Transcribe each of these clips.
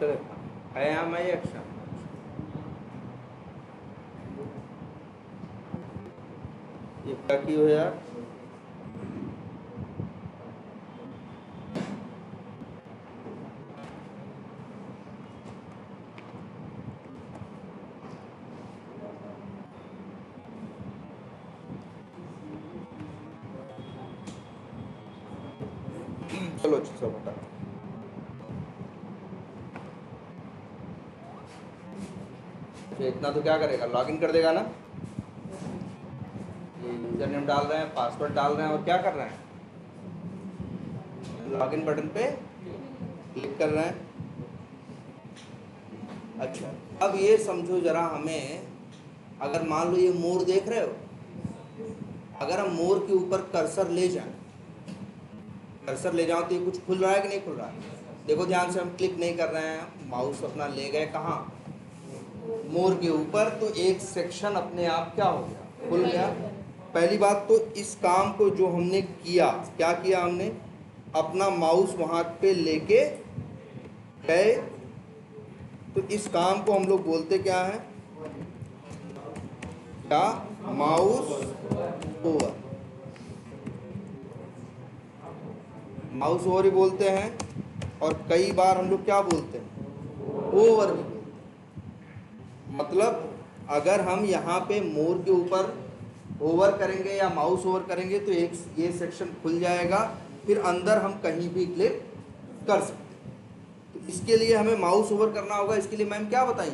चलो है यहाँ माई एक्शन। ये क्या की हो यार, चलो चलो बेटा, इतना तो क्या करेगा, लॉगिन कर देगा ना। ये यूजर नेम डाल रहे हैं, पासवर्ड डाल रहे हैं और क्या कर रहे हैं, लॉगिन बटन पे क्लिक कर रहे हैं। अच्छा, अब ये समझो जरा हमें, अगर मान लो ये मोर देख रहे हो, अगर हम मोर के ऊपर कर्सर ले जाएं, कर्सर ले जाओ तो ये कुछ खुल रहा है कि नहीं खुल रहा है। देखो ध्यान से, हम क्लिक नहीं कर रहे हैं, माउस अपना ले गए कहाँ, मोर के ऊपर, तो एक सेक्शन अपने आप क्या हो गया, खुल गया। पहली बात तो इस काम को जो हमने किया, क्या किया हमने, अपना माउस वहां पे लेके गए, तो इस काम को हम लोग बोलते क्या है, क्या, माउस ओवर, माउस ओवर ही बोलते हैं। और कई बार हम लोग क्या बोलते हैं, ओवर भी। मतलब अगर हम यहाँ पे मोर के ऊपर ओवर करेंगे या माउस ओवर करेंगे तो एक ये सेक्शन खुल जाएगा, फिर अंदर हम कहीं भी क्लिक कर सकते हैं। तो इसके लिए हमें माउस ओवर करना होगा। इसके लिए मैम क्या बताई,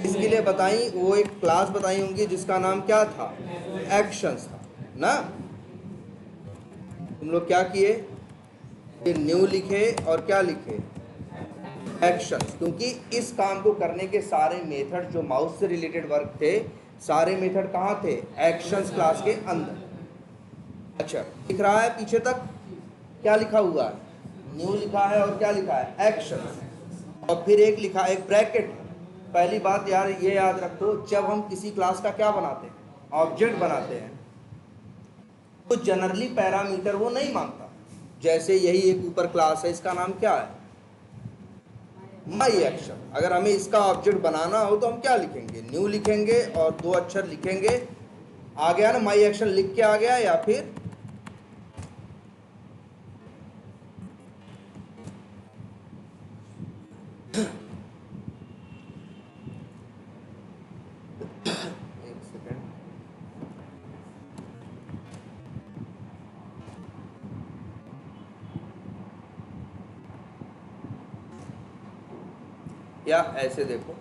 इसके लिए बताई वो एक क्लास बताई होंगी जिसका नाम क्या था, एक्शंस था ना। तुम लोग क्या किए, फिर न्यू लिखे और क्या लिखे, एक्शंस, क्योंकि इस काम को करने के सारे मेथड जो माउस से रिलेटेड वर्क थे, सारे मेथड कहाँ थे, एक्शंस क्लास के अंदर। अच्छा, दिख रहा है पीछे तक क्या लिखा हुआ है, न्यू लिखा है और क्या लिखा है, एक्शंस, और फिर एक लिखा है, एक ब्रैकेट। पहली बात यार ये याद रखो, जब हम किसी क्लास का क्या बनाते हैं, ऑब्जेक्ट बनाते हैं, तो जनरली पैरामीटर वो नहीं मांगता। जैसे यही एक ऊपर क्लास है, इसका नाम क्या है, माई एक्शन। अगर हमें इसका ऑब्जेक्ट बनाना हो तो हम क्या लिखेंगे, न्यू लिखेंगे और 2 अक्षर लिखेंगे, आ गया ना, माई एक्शन लिख के आ गया। या फिर एक सेकेंड, या ऐसे देखो,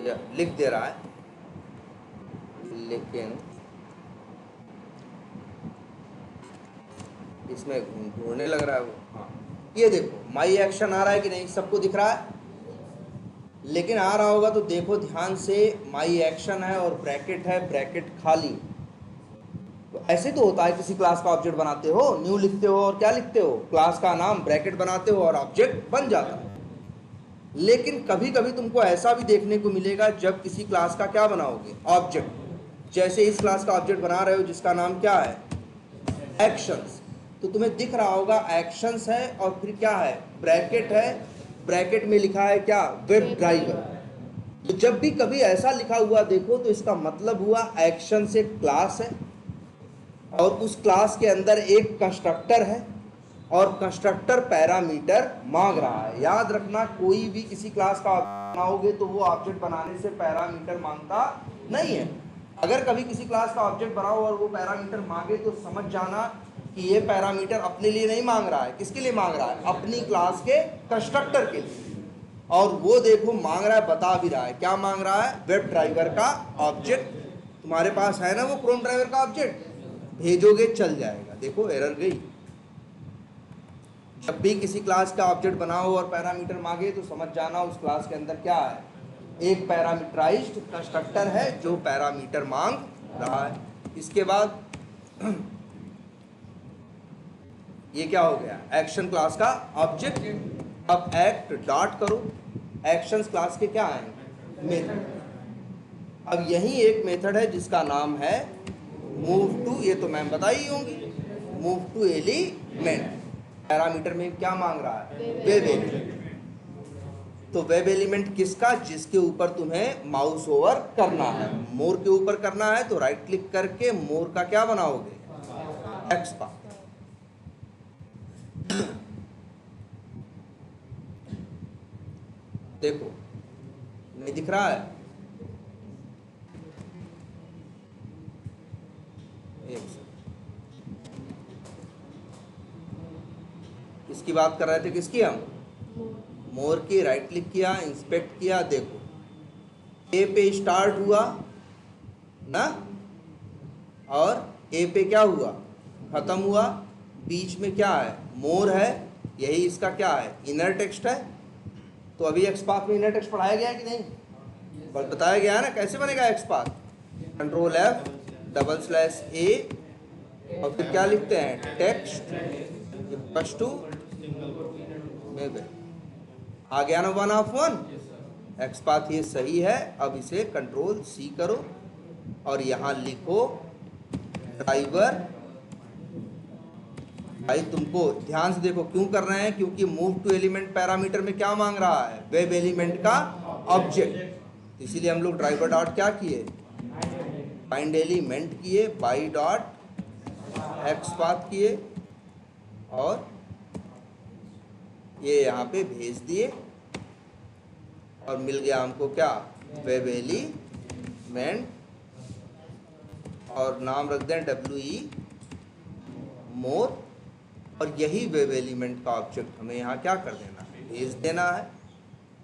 या लिख दे रहा है लेकिन इसमें घूरने लग रहा है वो। हाँ, ये देखो माई एक्शन आ रहा है कि नहीं, सबको दिख रहा है, लेकिन आ रहा होगा तो देखो ध्यान से, माई एक्शन है और ब्रैकेट है, ब्रैकेट खाली। तो ऐसे तो होता है, किसी क्लास का ऑब्जेक्ट बनाते हो, न्यू लिखते हो और क्या लिखते हो, क्लास का नाम, ब्रैकेट बनाते हो और ऑब्जेक्ट बन जाता है। लेकिन कभी कभी तुमको ऐसा भी देखने को मिलेगा, जब किसी क्लास का क्या बनाओगे, ऑब्जेक्ट, जैसे इस क्लास का ऑब्जेक्ट बना रहे हो जिसका नाम क्या है, एक्शंस, तो तुम्हें दिख रहा होगा एक्शंस है और फिर क्या है, ब्रैकेट है, ब्रैकेट में लिखा है क्या, वेब ड्राइवर। तो जब भी कभी ऐसा लिखा हुआ देखो तो इसका मतलब हुआ एक्शन से क्लास है और उस क्लास के अंदर एक कंस्ट्रक्टर है और कंस्ट्रक्टर पैरामीटर मांग रहा है। याद रखना, कोई भी किसी क्लास का ऑब्जेक्ट बनाओगे तो वो ऑब्जेक्ट बनाने से पैरामीटर मांगता नहीं है। अगर कभी किसी क्लास का ऑब्जेक्ट बनाओ और वो पैरामीटर मांगे तो समझ जाना कि ये पैरामीटर अपने लिए नहीं मांग रहा है, किसके लिए मांग रहा है, अपनी क्लास के कंस्ट्रक्टर के लिए। और वो देखो मांग रहा है, बता भी रहा है क्या मांग रहा है, वेब ड्राइवर का ऑब्जेक्ट। तुम्हारे पास है ना वो क्रोम ड्राइवर का ऑब्जेक्ट, भेजोगे चल जाएगा। देखो एरर गई। जब भी किसी क्लास का ऑब्जेक्ट बनाओ और पैरामीटर मांगे तो समझ जाना उस क्लास के अंदर क्या है, एक पैरामीटराइज्ड कंस्ट्रक्टर है जो पैरामीटर मांग रहा है। इसके बाद ये क्या हो गया, एक्शन क्लास का ऑब्जेक्ट। अब एक्ट डॉट करो, एक्शंस क्लास के क्या आएंगे, मेथड। अब यही एक मेथड है जिसका नाम है मूव टू, ये तो मैम बताई होंगी, मूव टू एलिमेंट। पैरामीटर में क्या मांग रहा है? Web element. तो वेब एलिमेंट किसका? जिसके ऊपर तुम्हें माउस ओवर करना है। मोर के ऊपर करना है तो राइट क्लिक करके मोर का क्या बनाओगे? Text path. देखो नहीं दिख रहा है? इसकी बात कर रहे थे, किसकी? हम मोर की। राइट क्लिक किया, इंस्पेक्ट किया, देखो ए पे स्टार्ट हुआ ना, और ए पे क्या हुआ? खत्म हुआ। बीच में क्या है? मोर है। यही इसका क्या है? इनर टेक्स्ट है। तो अभी एक्सपाथ में इनर टेक्स्ट पढ़ाया गया है कि नहीं? बताया गया है ना कैसे बनेगा एक्सपाथ? कंट्रोल F /A और फिर क्या लिखते हैं? टेक्स्ट इक्वल्स टू आ गया ना 1/1। एक्सपाथ ये सही है। अब इसे कंट्रोल C करो और यहाँ लिखो ड्राइवर। भाई तुमको ध्यान से देखो क्यों कर रहे हैं, क्योंकि मूव टू एलिमेंट पैरामीटर में क्या मांग रहा है? वेब एलिमेंट का ऑब्जेक्ट। इसीलिए हम लोग ड्राइवर डॉट क्या किए? फाइंड एलिमेंट किए, बाई डॉट एक्सपाथ किए और ये यहाँ पे भेज दिए और मिल गया हमको क्या? Web element. और नाम रख दें WE मोर। और यही वेब एलिमेंट का ऑब्जेक्ट हमें यहाँ क्या कर देना है? भेज देना है।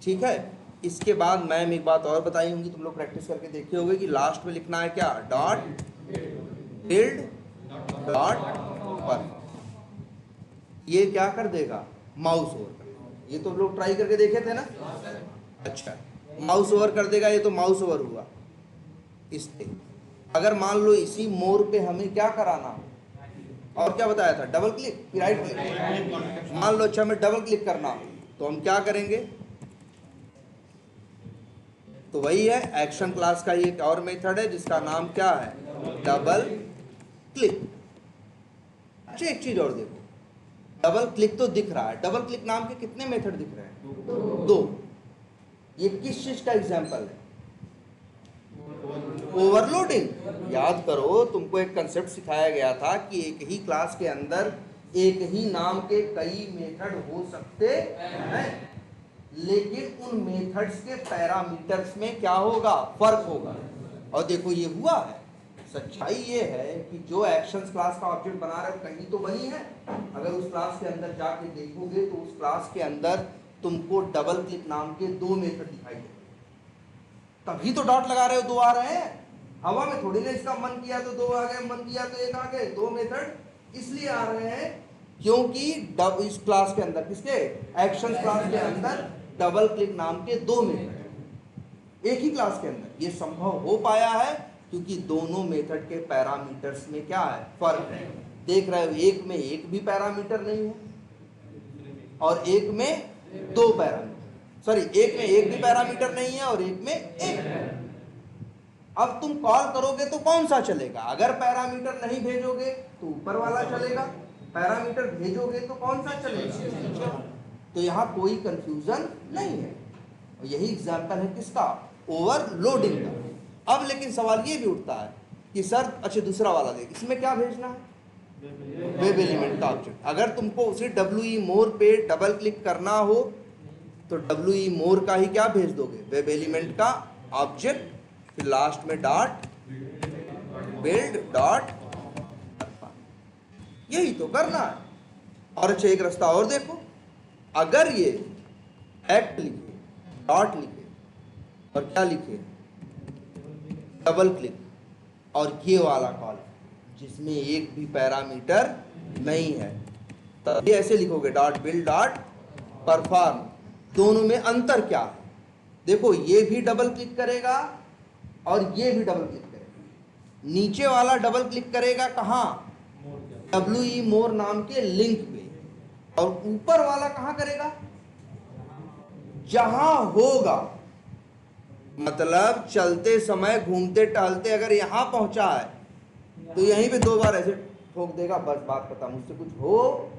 ठीक है। इसके बाद मैम एक बात और बताई होंगी, तुम लोग प्रैक्टिस करके देखे होंगे कि लास्ट में लिखना है क्या? डॉट बिल्ड डॉट पर। ये क्या कर देगा? माउस ओवर कर देगा। ये तो लोग ट्राई करके देखे थे ना? अच्छा, माउस ओवर कर देगा। ये तो माउस ओवर हुआ। इससे अगर मान लो इसी मोर पे हमें क्या कराना हो, और क्या बताया था? Double click, right click. मान लो अच्छा हमें डबल क्लिक करना हो तो हम क्या करेंगे? तो वही है, एक्शन क्लास का ही एक और मेथड है जिसका नाम क्या है? Double click. अच्छा एक चीज और देखो, डबल क्लिक तो दिख रहा है, डबल क्लिक नाम के कितने मेथड दिख रहे हैं? 2। ये किस चीज का एग्जाम्पल है? ओवरलोडिंग। याद करो, तुमको एक कंसेप्ट सिखाया गया था कि एक ही क्लास के अंदर एक ही नाम के कई मेथड हो सकते हैं, लेकिन उन मेथड्स के पैरामीटर्स में क्या होगा? फर्क होगा। और देखो ये हुआ है। सच्चाई ये है कि जो एक्शंस क्लास का ऑब्जेक्ट बना रहे हो कहीं तो बनी है। अगर उस क्लास के अंदर जाके देखोगे तो उस क्लास के अंदर तुमको डबल क्लिक नाम के 2 मेथड दिखाई देंगे। तभी तो डॉट लगा रहे हो, 2 आ रहे हैं। हवा में थोड़ी ना इसका मन किया तो 2 आ गए, मन किया तो 1 आ गए। 2 मेथड इसलिए आ रहे हैं क्योंकि इस क्लास के अंदर, किसके? एक्शन क्लास के अंदर डबल क्लिक नाम के 2 मेथड एक ही क्लास के अंदर। ये संभव हो पाया है क्योंकि दोनों मेथड के पैरामीटर्स में क्या है? फर्क है। देख रहे हो, एक में एक भी पैरामीटर नहीं है और एक में 2 पैरामीटर, सॉरी एक में एक भी पैरामीटर नहीं है और एक में एक। अब तुम कॉल करोगे तो कौन सा चलेगा? अगर पैरामीटर नहीं भेजोगे तो ऊपर वाला चलेगा, पैरामीटर भेजोगे तो कौन सा चलेगा? तो यहाँ कोई कंफ्यूजन नहीं है। यही एग्जाम्पल है किसका? ओवरलोडिंग का। अब लेकिन सवाल ये भी उठता है कि सर अच्छा दूसरा वाला देख, इसमें क्या भेजना है? वेब एलिमेंट का ऑब्जेक्ट। अगर तुमको उसी WE मोर पे डबल क्लिक करना हो तो WE मोर का ही क्या भेज दोगे? वेब एलिमेंट का ऑब्जेक्ट, फिर लास्ट में डॉट बिल्ड डॉट। यही तो करना है। और अच्छा एक रास्ता और देखो, अगर ये एक्ट लिखे, डॉट लिखे और क्या लिखे? डबल क्लिक, और ये वाला कॉल जिसमें एक भी पैरामीटर नहीं है, तब ये ऐसे लिखोगे डॉट बिल्ड डॉट परफॉर्म। दोनों में अंतर क्या है? देखो ये भी डबल क्लिक करेगा और ये भी डबल क्लिक करेगा। नीचे वाला डबल क्लिक करेगा कहाँ? WE मोर नाम के लिंक पे, और ऊपर वाला कहाँ करेगा? जहां होगा। मतलब चलते समय घूमते टहलते अगर यहां पहुंचा है तो यहीं पे 2 बार ऐसे ठोक देगा, बस बात खत्म, उससे कुछ हो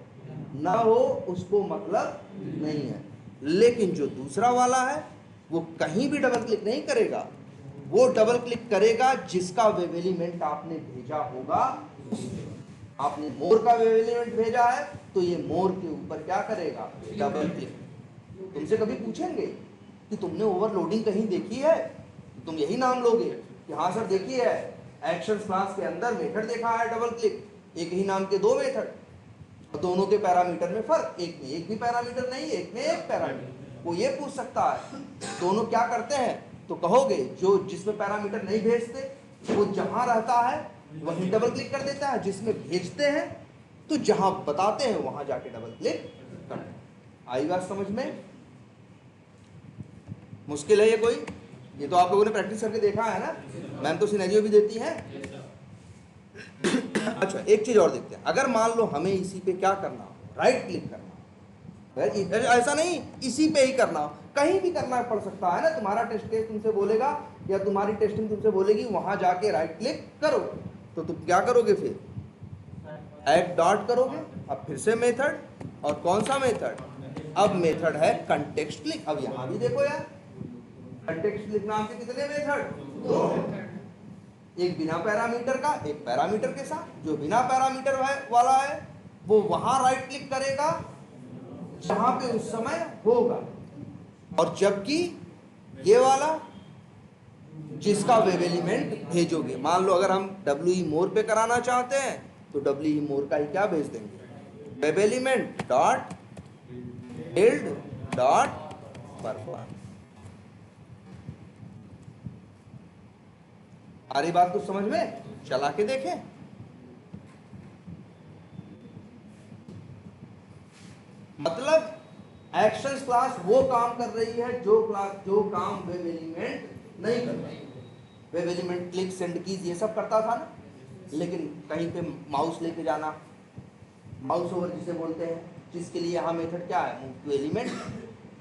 ना हो उसको मतलब नहीं है। लेकिन जो दूसरा वाला है वो कहीं भी डबल क्लिक नहीं करेगा, वो डबल क्लिक करेगा जिसका वेब एलिमेंट आपने भेजा होगा। आपने मोर का वेब एलिमेंट भेजा है तो ये मोर के ऊपर क्या करेगा, डबल क्लिक। तुमसे कभी पूछेंगे कि तुमने ओवरलोडिंग कहीं देखी है, तुम यही नाम लोगे कि हाँ सर देखी है, एक्शन क्लास के अंदर मेथड देखा है डबल क्लिक, एक ही नाम के दो मेथड, दोनों के पैरामीटर में फर्क, एक में एक भी पैरामीटर नहीं, एक में एक पैरामीटर। वो ये पूछ सकता है दोनों क्या करते हैं, तो कहोगे जो जिसमें पैरामीटर नहीं भेजते वो जहां रहता है वहीं डबल क्लिक कर देता है, जिसमें भेजते हैं तो जहां बताते हैं वहां जाके डबल क्लिक करते हैं। आई बात समझ में? मुश्किल है ये कोई? ये तो आप लोगों ने प्रैक्टिस करके देखा है ना, मैम तो सिनेरियो भी देती है। अच्छा एक चीज और देखते हैं, अगर मान लो हमें इसी पे क्या करना हो, राइट क्लिक करना हो, ऐसा नहीं इसी पे ही करना हो, कहीं भी करना पड़ सकता है ना, तुम्हारा टेस्ट केस तुमसे बोलेगा या तुम्हारी टेस्टिंग तुमसे बोलेगी वहां जाके राइट क्लिक करो, तो तुम क्या करोगे फिर, ऐड डॉट करोगे। अब फिर से मेथड, और कौन सा मेथड, अब मेथड है कंटेक्स्ट क्लिक। अब यहां भी देखो यार, कंटेक्स्ट क्लिक नाम के कितने मेथड, दो, एक बिना पैरामीटर का, एक पैरामीटर के साथ। जो बिना पैरामीटर वाला है वो वहां राइट क्लिक करेगा जहां पे उस समय होगा, और जबकि ये वाला जिसका वेब एलिमेंट भेजोगे, मान लो अगर हम WE मोर पे कराना चाहते हैं तो WE मोर का ही क्या भेज देंगे, web element dot build dot perform. आ रही बात कुछ समझ में? चला के देखें। मतलब एक्शन क्लास वो काम कर रही है जो काम वेब एलिमेंट नहीं कर रही। Web element click, send keys ये सब करता था ना, लेकिन कहीं पे माउस लेके जाना, माउस ओवर जिसे बोलते हैं, जिसके लिए यहाँ मेथड क्या है, मूव टू एलिमेंट,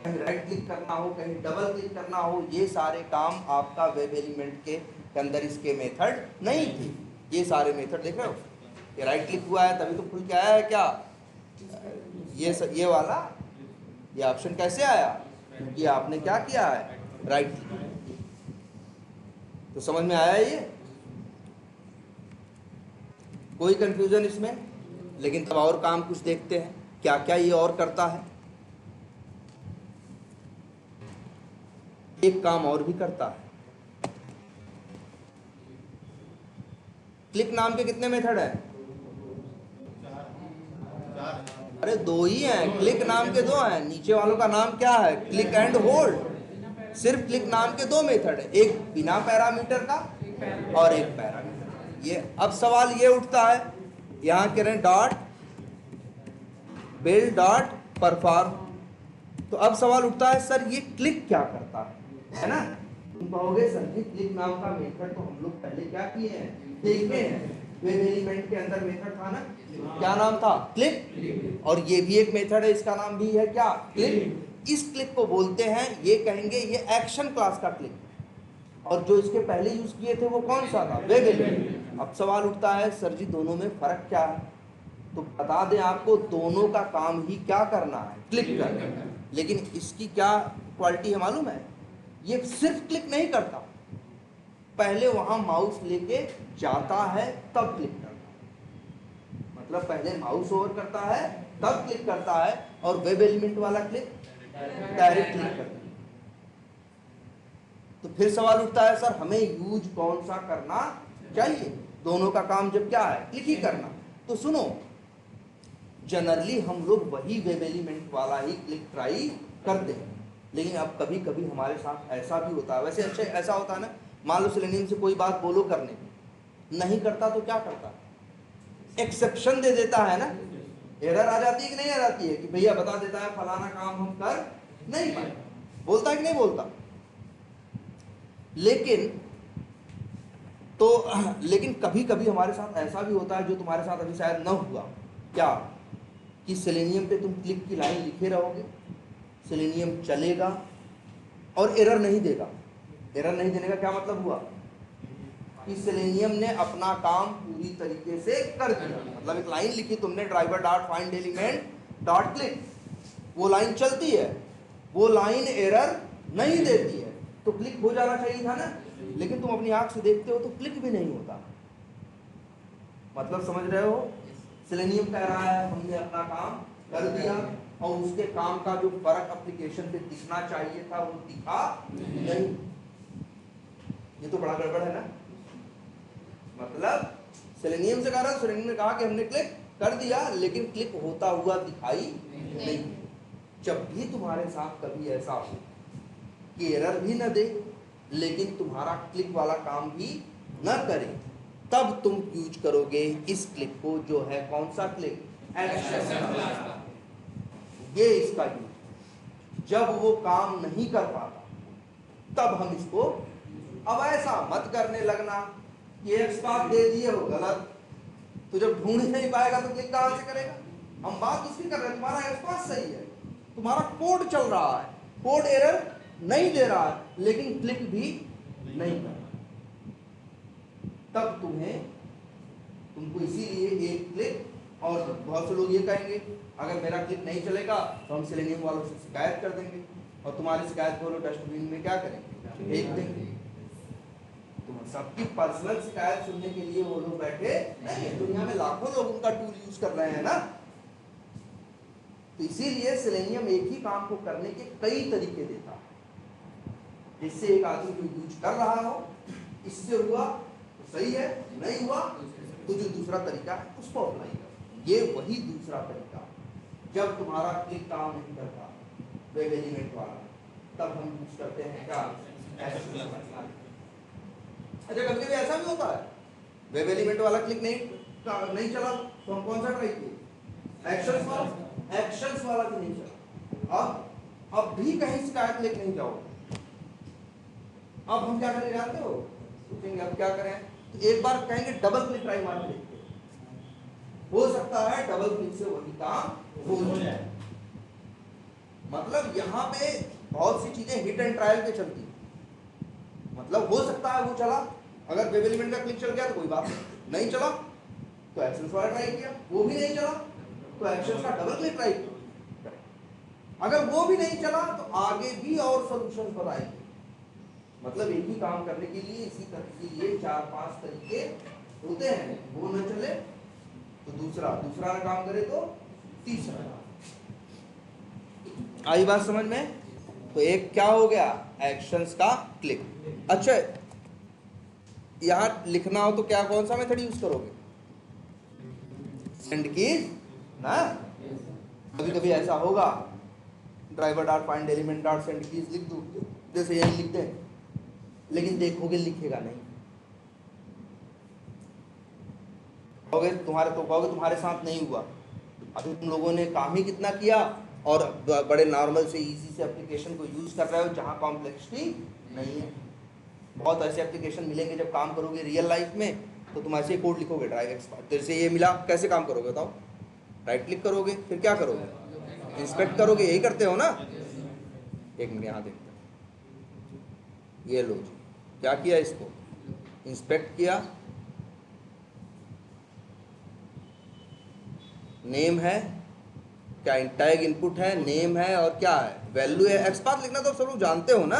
कहीं राइट क्लिक करना हो, कहीं डबल क्लिक करना हो, ये सारे काम आपका वेब एलिमेंट के अंदर इसके मेथड नहीं थे। ये सारे मेथड देख रहे हो, ये राइट क्लिक हुआ है तभी तो खुल के आया है क्या, ये वाला ये ऑप्शन कैसे आया, क्योंकि आपने क्या किया है, राइट क्लिक। तो समझ में आया ये? कोई कंफ्यूजन इसमें? लेकिन तब और काम कुछ देखते हैं क्या क्या ये और करता है। एक काम और भी करता है, क्लिक नाम के कितने मेथड हैं, अरे दो ही हैं, क्लिक नाम के दो हैं, नीचे वालों का नाम क्या है, क्लिक एंड होल्ड। सिर्फ क्लिक नाम के दो मेथड है, एक बिना पैरामीटर का और एक पैरामीटर। ये अब सवाल ये उठता है, यहां कह रहे हैं डॉट बिल्ड डॉट परफॉर्म, तो अब सवाल उठता है सर ये क्लिक क्या करता है ना? तुम कहोगे सर जी क्लिक नाम का मेथड तो हम लोग पहले क्या किए हैं, देखे हैं, वेब एलिमेंट के अंदर मेथड था ना, क्या नाम था, क्लिक, और ये भी एक मेथड है, इसका नाम भी है क्या, क्लिक। इस क्लिक को बोलते हैं, ये कहेंगे ये एक्शन क्लास का क्लिक, और जो इसके पहले यूज किए थे वो कौन सा था, वेब एलिमेंट। अब सवाल उठता है सर जी दोनों में फर्क क्या है, तो बता दें आपको, दोनों का काम ही क्या करना है, क्लिक करना, लेकिन इसकी क्या क्वालिटी है मालूम है, ये सिर्फ क्लिक नहीं करता, पहले वहां माउस लेके जाता है तब क्लिक करता है, मतलब पहले माउस ओवर करता है तब क्लिक करता है, और वेब एलिमेंट वाला क्लिक डायरेक्ट क्लिक करता है। तो फिर सवाल उठता है सर हमें यूज कौन सा करना चाहिए, दोनों का काम जब क्या है, क्लिक ही करना। तो सुनो, जनरली हम लोग वही वेब एलिमेंट वाला ही क्लिक ट्राई करते हैं, लेकिन अब कभी कभी हमारे साथ ऐसा भी होता है, वैसे अच्छा ऐसा होता है ना, मान लो सेलेनियम से कोई बात बोलो करने, नहीं करता तो क्या करता, एक्सेप्शन दे देता है ना, एरर आ जाती है कि नहीं आ जाती है, कि भैया बता देता है फलाना काम हम कर नहीं पाए, बोलता है कि नहीं बोलता। लेकिन कभी कभी हमारे साथ ऐसा भी होता है, जो तुम्हारे साथ अभी शायद न हुआ, क्या कि सेलेनियम पे तुम क्लिक की लाइन लिखे रहोगे, सेलेनियम चलेगा और एरर नहीं देगा। एरर नहीं देने का क्या मतलब हुआ कि सेलेनियम ने अपना काम पूरी तरीके से कर दिया, मतलब एक लाइन लिखी तुमने, driver dot find element dot click, वो लाइन चलती है, वो लाइन एरर नहीं देती है, तो क्लिक हो जाना चाहिए था ना, लेकिन तुम अपनी आंख से देखते हो तो क्लिक भी नहीं होता। मतलब समझ रहे हो? सेलेनियम कह रहा है हमने अपना काम कर दिया और उसके काम का जो फर्क एप्लीकेशन पे दिखना चाहिए था वो दिखा नहीं। ये तो बड़ा गड़बड़ है ना। मतलब सेलेनियम से कह रहा है, सेलेनियम ने कहा कि हमने क्लिक कर दिया लेकिन क्लिक होता हुआ दिखाई नहीं। जब भी तुम्हारे साथ कभी ऐसा हो कि एरर भी न दे लेकिन तुम्हारा क्लिक वाला काम भी न करे, तब तुम यूज करोगे इस क्लिक को, जो है कौन सा क्लिक? एक्शन। ये इसका यूज। जब वो काम नहीं कर पाता तब हम इसको, अब ऐसा मत करने लगना कि एक्सपाथ दे दिए हो गलत, तो जब ढूंढ नहीं पाएगा तो क्लिक कहां से करेगा? हम बात उसकी कर रहे हैं, तुम्हारा एक्सपाथ सही है, तुम्हारा कोड चल रहा है, कोड एरर नहीं दे रहा है लेकिन क्लिक भी नहीं कर रहा, तब तुमको इसीलिए एक क्लिक। और बहुत से लोग ये कहेंगे अगर मेरा क्लिक नहीं चलेगा तो हम सेलेनियम वालों से शिकायत कर देंगे, और तुम्हारी शिकायत को लोग डस्टबिन में क्या करेंगे? फेंक देंगे। तुम सबकी पर्सनल शिकायत सुनने के लिए वो लोग बैठे नहीं है, दुनिया में लाखों लोग उनका टूल यूज कर रहे हैं ना। तो इसीलिए सेलेनियम एक ही काम को करने के कई तरीके देता है, जिससे एक आदमी जो यूज कर रहा हो, इससे हुआ तो सही है, नहीं हुआ तो जो दूसरा तरीका है उसको अप्लाई करो। ये वही दूसरा तरीका, जब तुम्हारा क्लिक काम नहीं करता वेब एलिमेंट वाला, तब हम यूज करते हैं क्या? अच्छा, कभी कभी ऐसा भी होता है वेब एलिमेंट वाला क्लिक नहीं चला तो हम कौन सा ट्राई किए? एक्शंस वाला। एक्शंस वाला भी नहीं चला, अब भी कहीं शिकायत लेके नहीं जाओ। अब हम क्या करने जानते हो? सोचेंगे अब क्या करें, तो एक बार कहेंगे डबल क्लिक ट्राई मार के, हो सकता है डबल क्लिक से वही काम हो जाए। मतलब यहाँ पे बहुत सी चीजें हिट एंड ट्रायल पे चलती है। मतलब हो सकता है वो चला, अगर वेब एलिमेंट का क्लिक चल गया तो कोई बात नहीं चला तो एक्शंस वाला ट्राई किया, वो भी नहीं चला तो एक्शंस का डबल क्लिक ट्राई किया। अगर वो भी नहीं चला तो आगे भी और सॉल्यूशंस बताएंगे। मतलब एक ही काम करने के लिए इसी तरह के लिए 4-5 तरीके होते हैं। वो न चले तो दूसरा न काम करे तो तीसरा। आई बात समझ में? तो एक क्या हो गया? एक्शंस का क्लिक। अच्छा, यहां लिखना हो तो क्या, कौन सा मेथड यूज करोगे? सेंड कीज ना। कभी कभी ऐसा होगा driver dot find element dot send keys लिख दूं, जैसे यही लिख दें, लेकिन देखोगे लिखेगा नहीं। कहोगे तुम्हारे साथ नहीं हुआ। अभी तुम लोगों ने काम ही कितना किया और बड़े नॉर्मल से इजी से एप्लीकेशन को यूज कर रहे हो जहां कॉम्प्लेक्सिटी नहीं है। बहुत ऐसे एप्लीकेशन मिलेंगे जब काम करोगे रियल लाइफ में तो तुम ऐसे कोड लिखोगे, ड्राइव एक्सपाथ तेरे से ये मिला, कैसे काम करोगे बताओ? राइट क्लिक करोगे, फिर क्या करोगे? इंस्पेक्ट करोगे, यही करते हो ना। एक मिनट यहाँ देखते हैं, ये लो जी, क्या किया, इसको इंस्पेक्ट किया, नेम है क्या, टैग इनपुट है, नेम है और क्या है, वैल्यू है। एक्सपाथ लिखना तो सब लोग जानते हो ना।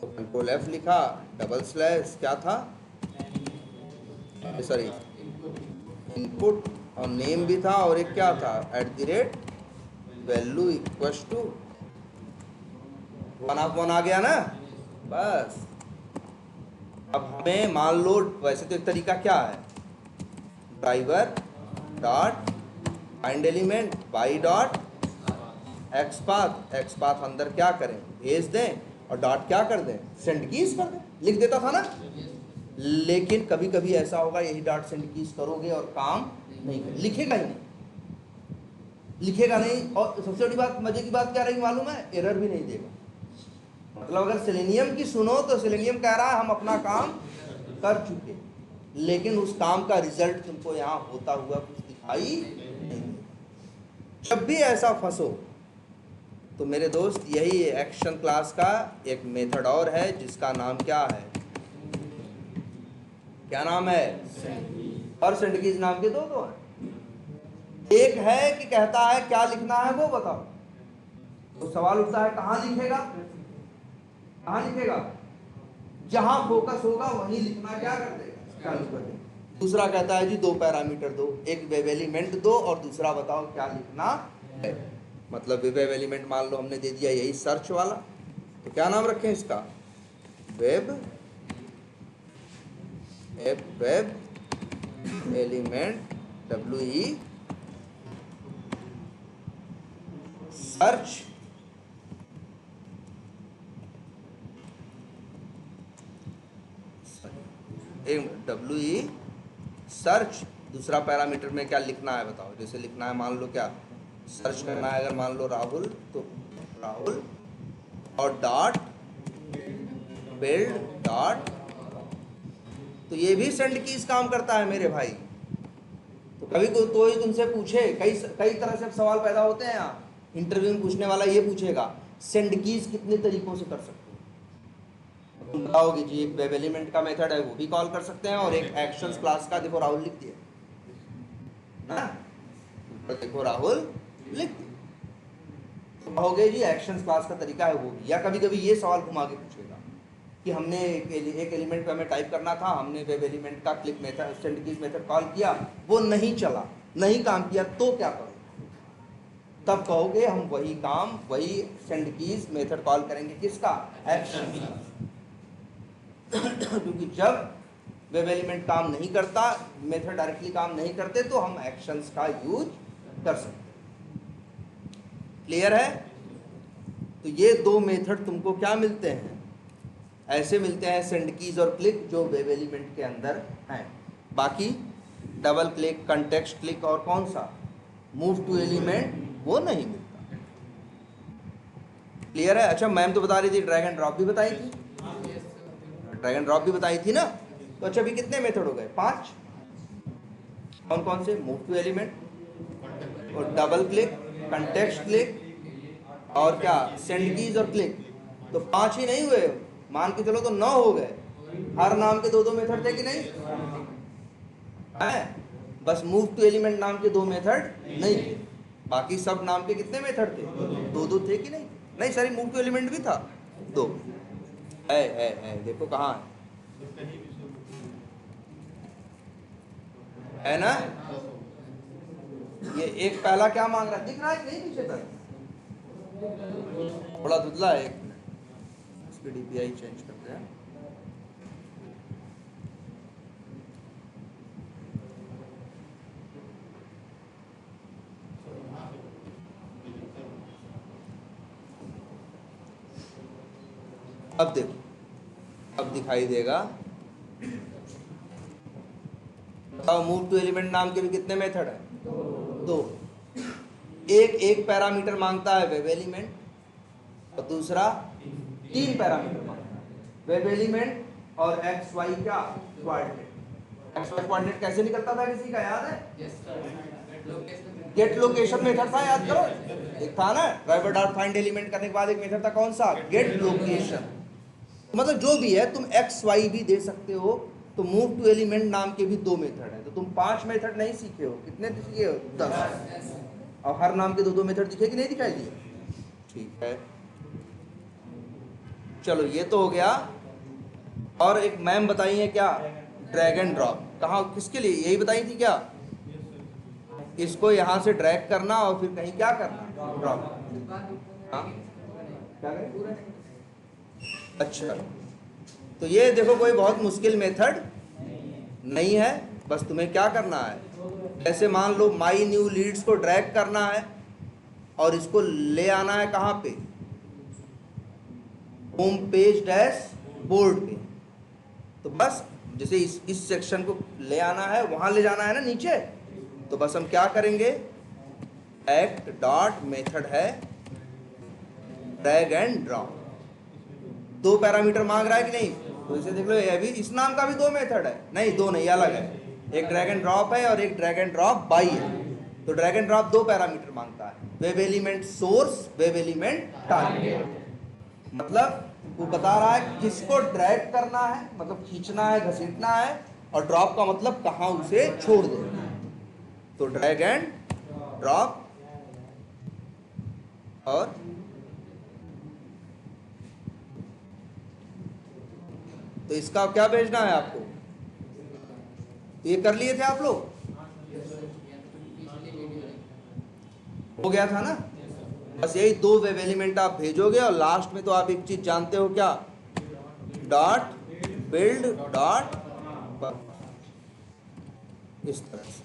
तो कंट्रोल F लिखा, डबल स्लैश क्या था, सॉरी इनपुट, और नेम भी था और एक क्या था, @ वैल्यू इक्वल्स टू 1/1 आ गया ना। बस अब हमें मान लो, वैसे तो एक तरीका क्या है, driver dot find element by dot XPath अंदर क्या करें, भेज दें, और डॉट क्या कर दें, सेंड कीज कर दें, लिख देता था ना। लेकिन कभी कभी ऐसा होगा यही डॉट सेंड कीज करोगे और काम नहीं लिखेगा ही नहीं, लिखेगा नहीं। और सबसे बड़ी बात, मजे की बात क्या रही मालूम है, एरर भी नहीं देगा। मतलब अगर सेलेनियम की सुनो तो सेलेनियम कह रहा है हम अपना काम कर चुके, लेकिन उस काम का रिजल्ट तुमको यहाँ होता हुआ कुछ दिखाई नहीं। जब भी ऐसा फंसो तो मेरे दोस्त, यही एक्शन क्लास का एक मेथड और है जिसका नाम क्या है, क्या नाम है, और सेंड कीज नाम के दो हैं। एक है कि कहता है क्या लिखना है वो बताओ, तो सवाल उठता है कहां लिखेगा, कहां लिखेगा, जहां फोकस होगा वहीं लिखना क्या कर देगा, चालू कर देगा। दूसरा कहता है जी दो पैरामीटर दो, एक वेब एलिमेंट दो और दूसरा बताओ क्या लिखना है। मतलब वेब एलिमेंट मान लो हमने दे दिया यही सर्च वाला, तो क्या नाम रखें इसका, web element WE search WE search. दूसरा पैरामीटर में क्या लिखना है बताओ, जैसे लिखना है मान लो क्या सर्च करना है, अगर मान लो राहुल तो राहुल और डॉट बिल्ड डॉट, तो ये भी सेंड कीज काम करता है मेरे भाई। तो कभी कोई तुमसे पूछे, कई तरह से सवाल पैदा होते हैं यहाँ इंटरव्यू में, पूछने वाला ये पूछेगा सेंड कीज कितने तरीकों से कर सकते हो, तुम बताओगे जी एक वेब एलिमेंट का मेथड है वो भी कॉल कर सकते हैं, और एक एक्शंस क्लास का देखो राहुल लिख दिया ना, देखो राहुल लिख दिया, तो कहोगे जी एक्शंस क्लास का तरीका है वो भी। या कभी कभी ये सवाल घुमा के पूछेगा कि हमने एक एलिमेंट पे हमें टाइप करना था, हमने वेब एलिमेंट का click method send keys method call किया, वो नहीं चला, नहीं काम किया, तो क्या करो, तब कहोगे हम वही काम वही सेंड कीज मेथड कॉल करेंगे, किसका, एक्शन का। क्योंकि जब वेब एलिमेंट काम नहीं करता, मेथड डायरेक्टली काम नहीं करते, तो हम एक्शंस का यूज कर सकते हैं। क्लियर है। तो ये दो मेथड तुमको क्या मिलते हैं, ऐसे मिलते हैं सेंड कीज और क्लिक जो वेब एलिमेंट के अंदर हैं। बाकी डबल क्लिक, कंटेक्स्ट क्लिक और कौन सा मूव टू एलिमेंट, वो नहीं मिलता। क्लियर है। अच्छा मैम तो बता रही थी ड्रैग एंड ड्रॉप भी बताई थी, ड्रैग एंड ड्रॉप भी बताई थी ना। तो अच्छा अभी कितने मेथड हो गए, 5। कौन कौन से, मूव टू एलिमेंट और डबल क्लिक, कंटेक्स्ट क्लिक और क्या सेंड कीज और क्लिक। तो 5 ही नहीं हुए, मान के चलो तो 9 हो गए। हर नाम के 2-2 मेथड थे कि नहीं है, बस मूव टू एलिमेंट नाम के 2 मेथड नहीं थे, बाकी सब नाम के कितने मेथड थे, 2-2 थे कि नहीं, नहीं सॉरी मूव टू एलिमेंट भी था 2 है देखो कहाँ है ना। ये एक पहला क्या मांग रहा है, दिख रहा है कि नहीं पीछे तक, थोड़ा धुंधला है, एक मिनट इसकी DPI चेंज करते हैं। अब देखो, अब दिखाई देगा। बताओ मूव टू एलिमेंट नाम के भी कितने मेथड है, 2। एक पैरामीटर मांगता है वेब एलिमेंट और दूसरा 3 पैरामीटर मांगता है, वेब एलिमेंट और XY क्या कोऑर्डिनेट। XY कोऑर्डिनेट कैसे निकलता था, किसी का याद है, गेट लोकेशन मेथड था, याद करो, एक था ना ड्राइवर डॉट फाइंड एलिमेंट करने के बाद एक मेथड था कौन सा, गेट लोकेशन। मतलब जो भी है तुम XY भी दे सकते हो। तो मूव टू एलिमेंट नाम के भी 2 मेथड है, तो तुम 5 मेथड नहीं सीखे हो, कितने सीखे हो, 10। और हर नाम के 2-2 मेथड दिखे कि नहीं दिखाई दिए, ठीक है। चलो ये तो हो गया। और एक मैम बताई है क्या, ड्रैग एंड ड्रॉप, कहाँ किसके लिए, यही बताई थी क्या, इसको यहाँ से ड्रैग करना और फिर कहीं क्या करना, ड्रॉप। हाँ क्या करें, अच्छा तो ये देखो कोई बहुत मुश्किल मेथड नहीं है, बस तुम्हें क्या करना है, जैसे मान लो माई न्यू लीड्स को ड्रैग करना है और इसको ले आना है कहाँ पे, होम पेज डैश बोर्ड पे। तो बस जैसे इस सेक्शन को ले आना है, वहाँ ले जाना है ना नीचे, तो बस हम क्या करेंगे, एक्ट डॉट मेथड है ड्रैग एंड ड्रॉप। 2 पैरामीटर मांग रहा है कि नहीं, तो इसे देख लो, ये भी इस नाम का भी 2 मेथड है, नहीं 2 नहीं, अलग है, एक ड्रैग एंड ड्रॉप है और एक ड्रैग एंड ड्रॉप बाई है। तो ड्रैग एंड ड्रॉप 2 पैरामीटर मांगता है, web element source, web element target. मतलब वो बता रहा है किसको ड्रैग करना है, मतलब खींचना है, घसीटना है, और ड्रॉप का मतलब कहाँ उसे छोड़ देना है। तो ड्रैग एंड ड्रॉप और तो इसका क्या भेजना है आपको? ये कर लिए थे आप लोग, हो गया था ना? बस यही दो वेब एलिमेंट आप भेजोगे और लास्ट में तो आप एक चीज जानते हो क्या, डॉट बिल्ड डॉट इस तरह से।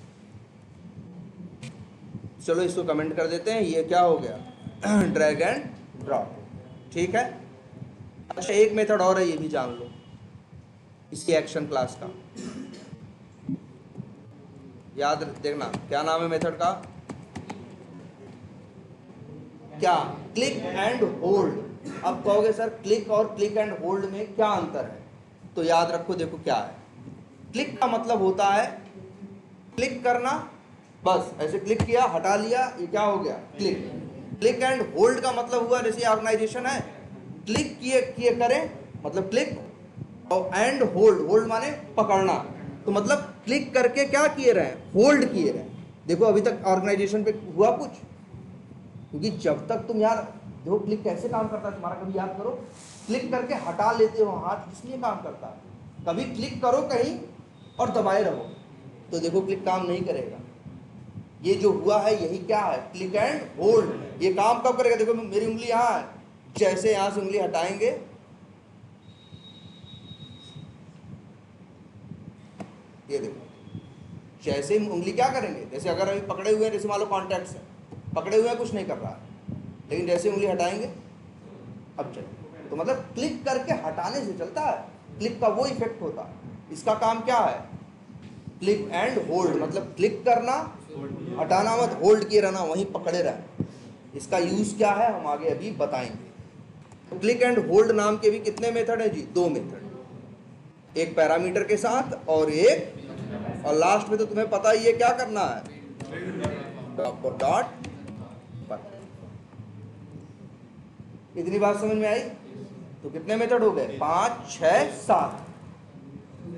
चलो इसको कमेंट कर देते हैं, ये क्या हो गया ड्रैग एंड ड्रॉप, ठीक है। अच्छा एक मेथड और है, ये भी जान लो इसी एक्शन क्लास का, याद देखना क्या नाम है मेथड का, क्या, क्लिक एंड होल्ड। अब कहोगे सर क्लिक और क्लिक एंड होल्ड में क्या अंतर है, तो याद रखो, देखो क्या है। क्लिक का मतलब होता है क्लिक करना, बस ऐसे क्लिक किया हटा लिया, ये क्या हो गया, क्लिक। क्लिक एंड होल्ड का मतलब हुआ, जैसे ऑर्गेनाइजेशन है, क्लिक किए किए करें मतलब क्लिक, और एंड होल्ड, होल्ड माने पकड़ना, तो मतलब क्लिक करके क्या किए रहे, होल्ड किए रहे। देखो अभी तक ऑर्गेनाइजेशन पे हुआ कुछ, क्योंकि जब तक तुम यार देखो क्लिक कैसे काम करता है तुम्हारा, कभी याद करो, क्लिक करके हटा लेते हो हाथ, इसलिए काम करता है। कभी क्लिक करो कहीं और दबाए रहो तो देखो क्लिक काम नहीं करेगा। ये जो हुआ है यही क्या है, क्लिक एंड होल्ड। ये काम कब करेगा, देखो मेरी उंगली यहाँ है, जैसे यहाँ से उंगली हटाएंगे, ये देखो जैसे ही उंगली क्या करेंगे, जैसे अगर अभी पकड़े हुए हैं, जैसे मान लो कॉन्टैक्ट है, पकड़े हुए हैं कुछ नहीं कर रहा है, लेकिन जैसे उंगली हटाएंगे अब चले, तो मतलब क्लिक करके हटाने से चलता है, क्लिक का वो इफेक्ट होता है। इसका काम क्या है, क्लिक एंड होल्ड, मतलब क्लिक करना, हटाना मत, होल्ड किए रहना, वहीं पकड़े रहना। इसका यूज क्या है हम आगे अभी बताएंगे। क्लिक एंड होल्ड नाम के भी कितने मेथड है जी, दो मेथड, एक पैरामीटर के साथ और एक, और लास्ट में तो तुम्हें पता ही है क्या करना है, डॉट। इतनी बात समझ में आई? तो कितने मेथड हो गए, 5 6 7,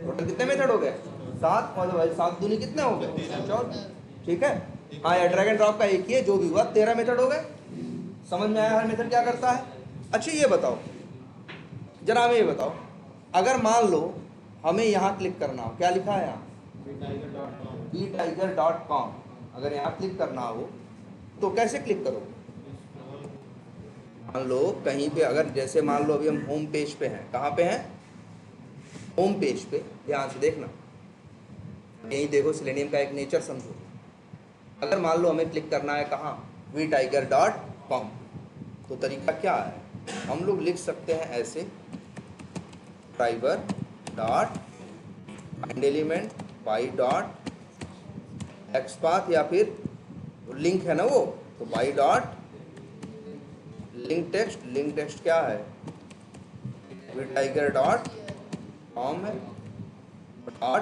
टोटल कितने मेथड हो गए, 7, और भाई 7 दूनी कितने हो गए, 14, ठीक है। हाँ यार ड्रैग एंड ड्रॉप का एक ही है, जो भी हुआ 13 मेथड हो गए। समझ में आया हर मेथड क्या करता है? अच्छा ये बताओ जरा, हमें ये बताओ, अगर मान लो हमें यहाँ क्लिक करना हो, क्या लिखा है यहाँ, vtiger.com, अगर यहाँ क्लिक करना हो तो कैसे क्लिक करोगे? मान लो कहीं पे, अगर जैसे मान लो अभी हम होम पेज पे हैं, कहाँ पे हैं, होम पेज पे, ध्यान से देखना, यही देखो सेलेनियम का एक नेचर समझो। अगर मान लो हमें क्लिक करना है कहाँ, vtiger.com, तो तरीका क्या है, हम लोग लिख सकते हैं ऐसे, driver dot find element by dot XPath, या फिर लिंक है ना वो, तो by dot link text, link text क्या है, vtiger.com है, डॉट।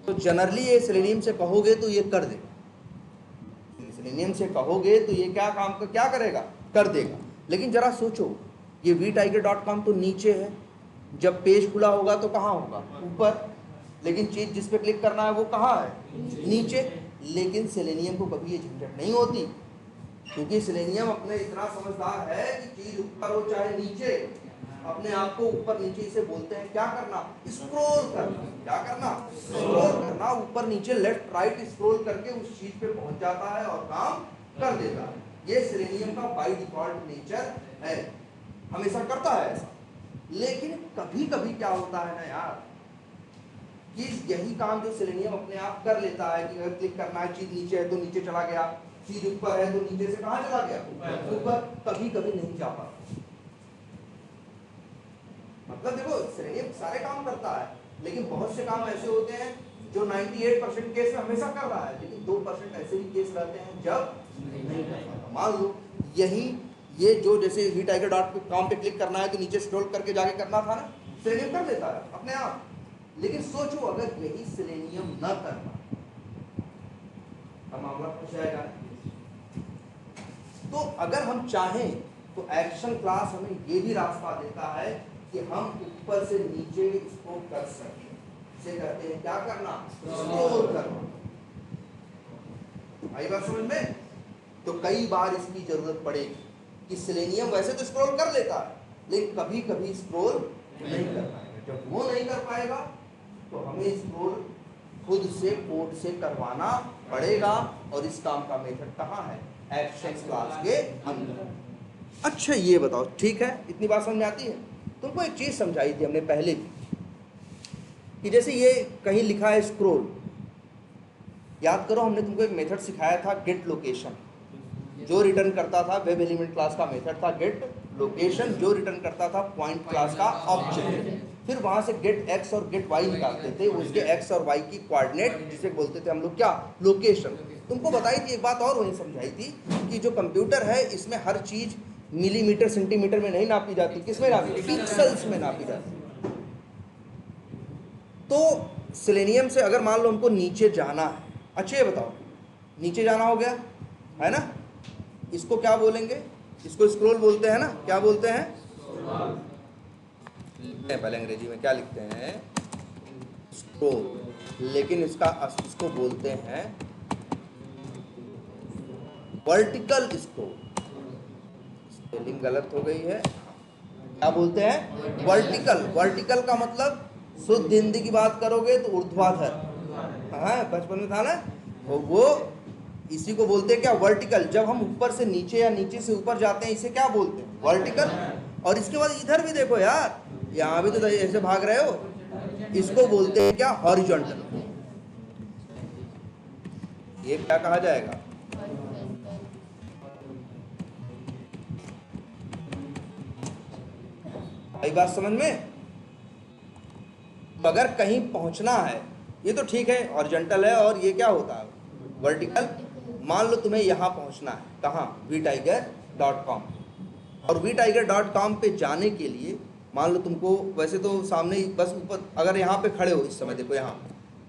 तो जनरली ये सेलेनियम से कहोगे तो ये कर देगा, सेलेनियम से कहोगे तो ये क्या काम क्या करेगा, कर देगा। लेकिन जरा सोचो, ये vtiger.com तो नीचे है, जब पेज खुला होगा तो कहाँ होगा, ऊपर, लेकिन चीज जिस पे क्लिक करना है वो कहाँ है, नीचे। लेकिन सेलेनियम को कभी ये झंझट नहीं होती, क्योंकि सेलेनियम अपने इतना समझदार है कि चीज ऊपर हो चाहे नीचे, अपने आप को ऊपर नीचे इसे बोलते हैं क्या करना, स्क्रॉल करना। क्या करना, स्क्रॉल करना, ऊपर नीचे लेफ्ट राइट स्क्रॉल करके उस चीज पे पहुंच जाता है और काम कर देता है। ये सेलेनियम का बाय डिफॉल्ट नेचर है, हमेशा करता है ऐसा। लेकिन कभी कभी क्या होता है ना यार, कि यही काम जो सेलेनियम अपने आप कर लेता है, कि अगर क्लिक करना है, चीज नीचे है तो नीचे चला गया, चीज ऊपर है तो नीचे से कहां चला गया, ऊपर। कभी कभी नहीं जा पाता, मतलब देखो सेलेनियम सारे काम करता है, लेकिन बहुत से काम ऐसे होते हैं जो 98% केस में हमेशा कर रहा है, लेकिन 2% ऐसे भी केस रहते हैं जब नहीं कर पाता। मान लो यही, ये जो जैसे vtiger.com पे क्लिक करना है तो नीचे स्क्रॉल करके जाके करना था ना, सेलेनियम कर देता है अपने आप। लेकिन सोचो अगर यही सेलेनियम न करना, अब मामला कुछ आएगा। तो अगर हम चाहें तो एक्शन क्लास हमें ये भी रास्ता देता है कि हम ऊपर से नीचे इसको कर सकें। इसे कहते हैं क्या करना, स्क्रॉल करना। आई बात समझ में? तो कई बार इसकी जरूरत पड़ेगी कि सेलेनियम वैसे तो स्क्रॉल कर लेता है, लेकिन कभी कभी स्क्रॉल नहीं कर पाएगा। जब वो नहीं कर पाएगा तो हमें स्क्रॉल खुद से कोड से करवाना पड़ेगा। और इस काम का मेथड कहाँ है? एक्शंस क्लास के अंदर। अच्छा ये बताओ, ठीक है, इतनी बात समझ में आती है? तुमको एक चीज समझाई थी हमने पहले भी कि जैसे ये कहीं लिखा है स्क्रॉल, याद करो हमने तुमको एक मेथड सिखाया था गेट लोकेशन, जो रिटर्न करता था वेब एलिमेंट क्लास का मेथड था गेट लोकेशन, जो रिटर्न करता था पॉइंट क्लास का ऑब्जेक्ट। फिर वहां से गेट एक्स और गेट वाई निकालते थे, उसके एक्स और वाई की कोऑर्डिनेट जिसे बोलते थे हम लोग क्या? लोकेशन। तुमको बताई थी एक बात और वही समझाई थी कि जो कंप्यूटर है इसमें हर चीज मिलीमीटर सेंटीमीटर में नहीं नापी जाती, किसमें नापी? पिक्सल्स में नापी जाती। तो सेलेनियम से अगर मान लो हमको नीचे जाना है, अच्छा ये बताओ, नीचे जाना हो गया है ना, इसको क्या बोलेंगे? इसको स्क्रॉल बोलते हैं ना, क्या बोलते हैं? पहले अंग्रेजी में क्या लिखते हैं? स्क्रॉल। लेकिन इसको बोलते हैं वर्टिकल स्क्रॉल। स्पेलिंग गलत हो गई है, क्या बोलते हैं? वर्टिकल। वर्टिकल का मतलब शुद्ध हिंदी की बात करोगे तो ऊर्ध्वाधर। हाँ, बचपन में था ना, वो इसी को बोलते हैं क्या? वर्टिकल। जब हम ऊपर से नीचे या नीचे से ऊपर जाते हैं इसे क्या बोलते हैं? वर्टिकल। और इसके बाद इधर भी देखो यार, यहाँ भी तो ऐसे भाग रहे हो, इसको बोलते हैं क्या? हॉरिजॉन्टल। ये क्या कहा जाएगा? आई बात समझ में? तो अगर कहीं पहुंचना है, ये तो ठीक है हॉरिजॉन्टल है, और ये क्या होता है? वर्टिकल। मान लो तुम्हें यहाँ पहुंचना है, कहाँ? vtiger.com। और vtiger.com पे जाने के लिए मान लो तुमको, वैसे तो सामने बस ऊपर, अगर यहाँ पे खड़े हो इस समय, देखो यहाँ,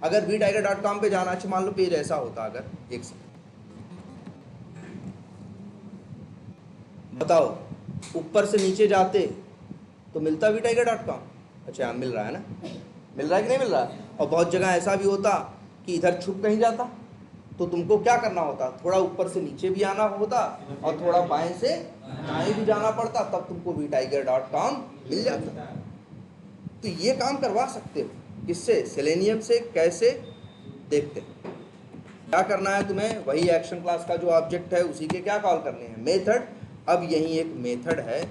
अगर vtiger.com पे जाना, अच्छा मान लो पेज ऐसा होता, अगर एक सेकंड बताओ, ऊपर से नीचे जाते तो मिलता vtiger.com? अच्छा यहाँ मिल रहा है ना, मिल रहा है कि नहीं मिल रहा है? और बहुत जगह ऐसा भी होता कि इधर छुप कहीं जाता, तो तुमको क्या करना होता? थोड़ा ऊपर से नीचे भी आना होता और थोड़ा बाएं से दाएं भी जाना पड़ता, तब तुमको vtiger.com मिल जाता। तो ये काम करवा सकते हो, किससे? सेलेनियम से। कैसे? देखते हैं। क्या करना है तुम्हें? वही एक्शन क्लास का जो ऑब्जेक्ट है उसी के क्या कॉल करने हैं? मेथड। अब यही एक मेथड है,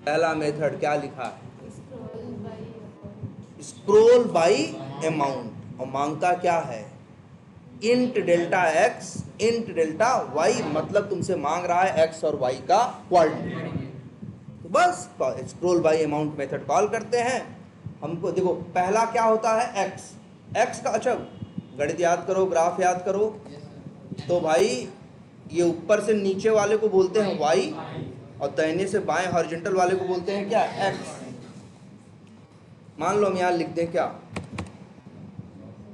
पहला मेथड क्या लिखा है? Scroll by amount. और मांगता क्या है? Int delta x int delta y, मतलब तुमसे मांग रहा है एक्स और वाई का कोऑर्डिनेट। तो बस scroll by amount method call करते हैं। हमको देखो पहला क्या होता है? एक्स। एक्स का, अच्छा गणित याद करो, ग्राफ याद करो, तो भाई ये ऊपर से नीचे वाले को बोलते हैं वाई, और दाहिने से बाएं हॉरिजॉन्टल वाले को बोलते हैं क्या? एक्स। मान लो हम यहाँ लिख दें क्या?